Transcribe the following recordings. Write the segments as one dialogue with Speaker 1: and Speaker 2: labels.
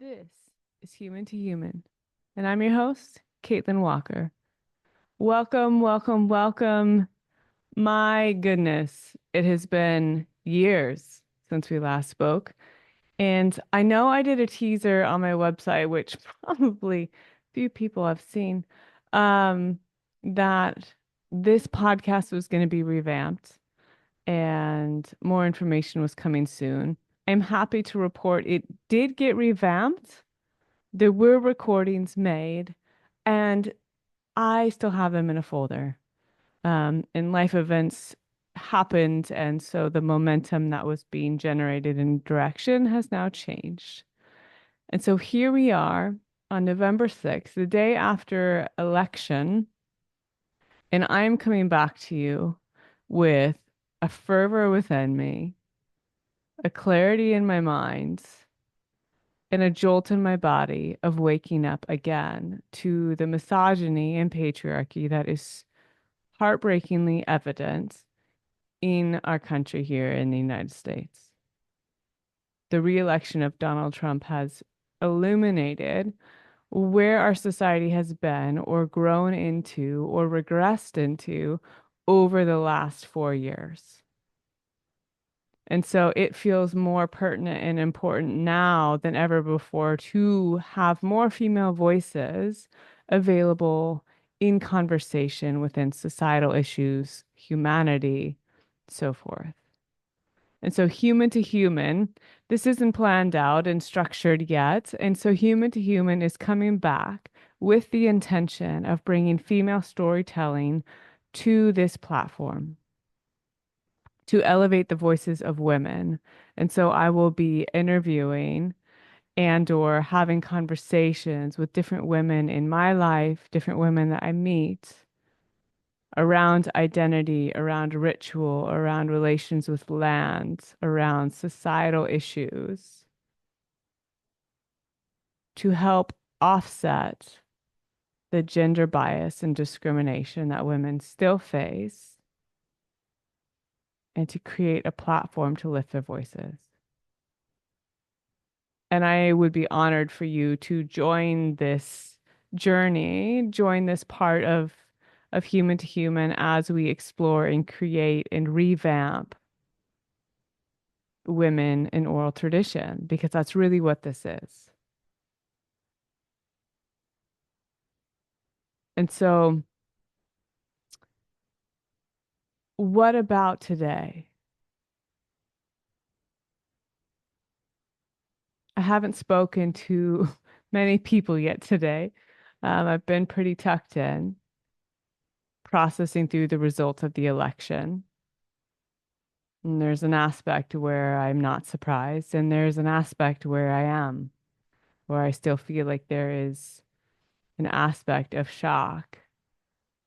Speaker 1: This is Human to Human, and I'm your host, Caitlin Walker. Welcome, welcome, welcome. My goodness, it has been years since we last spoke. And I know I did a teaser on my website, which probably few people have seen, um, that this podcast was going to be revamped and more information was coming soon. I'm happy to report it did get revamped. There were recordings made, and I still have them in a folder. And life events happened, and so the momentum that was being generated in direction has now changed. And so here we are on November 6th, the day after election, and I'm coming back to you with a fervor within me, a clarity in my mind, and a jolt in my body of waking up again to the misogyny and patriarchy that is heartbreakingly evident in our country here in the United States. The re-election of Donald Trump has illuminated where our society has been or grown into or regressed into over the last 4 years. And so it feels more pertinent and important now than ever before to have more female voices available in conversation within societal issues, humanity, so forth. And so, human to human, this isn't planned out and structured yet. And so, human to human is coming back with the intention of bringing female storytelling to this platform to elevate the voices of women. And so I will be interviewing and or having conversations with different women in my life, different women that I meet around identity, around ritual, around relations with land, around societal issues to help offset the gender bias and discrimination that women still face and to create a platform to lift their voices. And I would be honored for you to join this journey, join this part of human to human as we explore and create and revamp women in oral tradition, because that's really what this is. And so, what about today? I haven't spoken to many people yet today. I've been pretty tucked in, processing through the results of the election. And there's an aspect where I'm not surprised, and there's an aspect where I am, where I still feel like there is an aspect of shock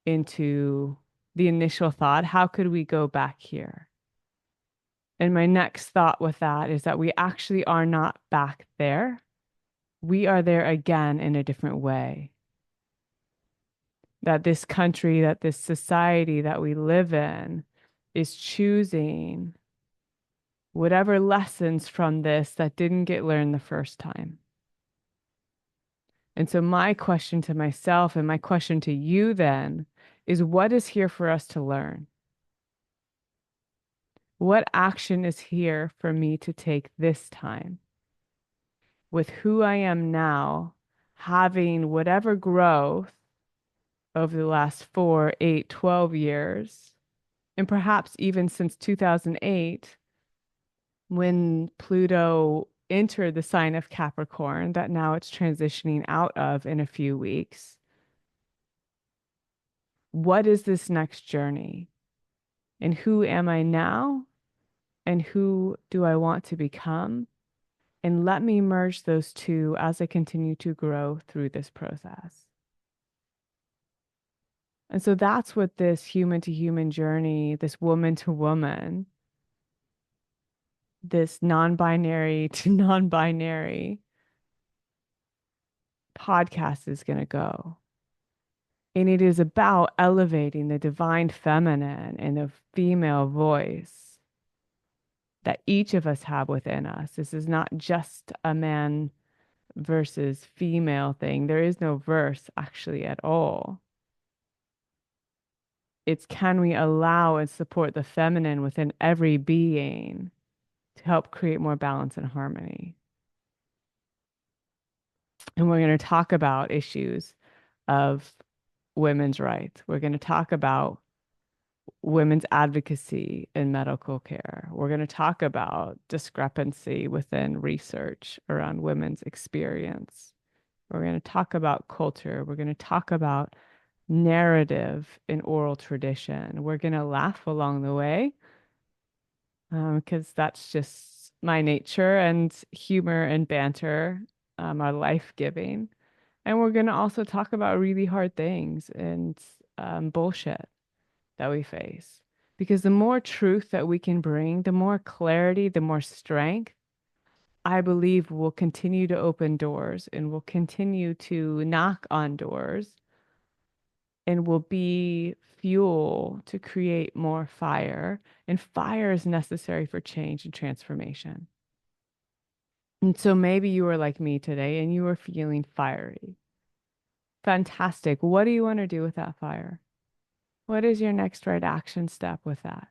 Speaker 1: into the initial thought, how could we go back here? And my next thought with that is that we actually are not back there. We are there again in a different way. That this country, that this society that we live in is choosing whatever lessons from this that didn't get learned the first time. And so, my question to myself and my question to you then is what is here for us to learn? What action is here for me to take this time with who I am now, having whatever growth over the last 4, 8, 12 years, and perhaps even since 2008, when Pluto entered the sign of Capricorn, that now it's transitioning out of in a few weeks. What is this next journey? And who am I now? And who do I want to become? And let me merge those two as I continue to grow through this process. And so that's what this human to human journey, this woman to woman, this non-binary to non-binary podcast is going to go. And it is about elevating the divine feminine and the female voice that each of us have within us. This is not just a man versus female thing. There is no verse actually at all. It's can we allow and support the feminine within every being to help create more balance and harmony. And we're going to talk about issues of women's rights. We're going to talk about women's advocacy in medical care. We're going to talk about discrepancy within research around women's experience. We're going to talk about culture. We're going to talk about narrative in oral tradition. We're going to laugh along the way because that's just my nature, and humor and banter are life-giving. And we're going to also talk about really hard things and bullshit that we face. Because the more truth that we can bring, the more clarity, the more strength, I believe will continue to open doors and will continue to knock on doors and will be fuel to create more fire. And fire is necessary for change and transformation. And so maybe you were like me today and you were feeling fiery. Fantastic. What do you want to do with that fire? What is your next right action step with that?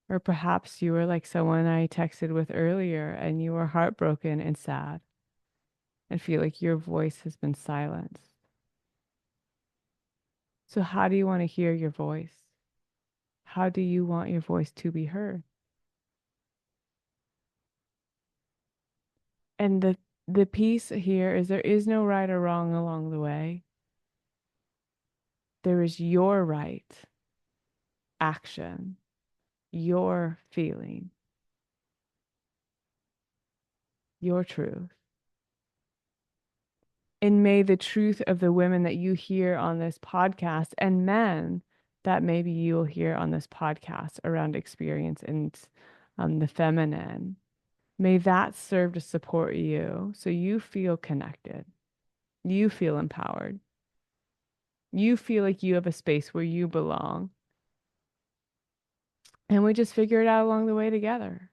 Speaker 1: Or perhaps you were like someone I texted with earlier and you were heartbroken and sad and feel like your voice has been silenced. So, how do you want to hear your voice? How do you want your voice to be heard? And the piece here is there is no right or wrong along the way. There is your right action, your feeling, your truth. And may the truth of the women that you hear on this podcast and men that maybe you'll hear on this podcast around experience and the feminine, may that serve to support you so you feel connected, you feel empowered, you feel like you have a space where you belong. And we just figure it out along the way together.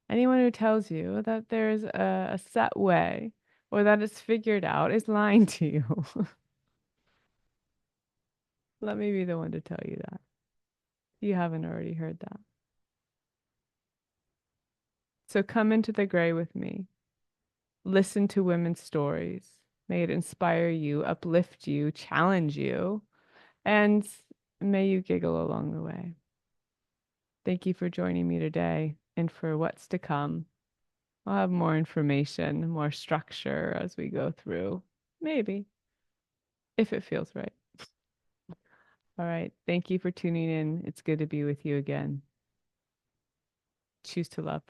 Speaker 1: Anyone who tells you that there's a set way or that it's figured out is lying to you. Let me be the one to tell you that. You haven't already heard that. So come into the gray with me. Listen to women's stories. May it inspire you, uplift you, challenge you, and may you giggle along the way. Thank you for joining me today and for what's to come. I'll have more information, more structure as we go through. Maybe, if it feels right. All right. Thank you for tuning in. It's good to be with you again. Choose to love.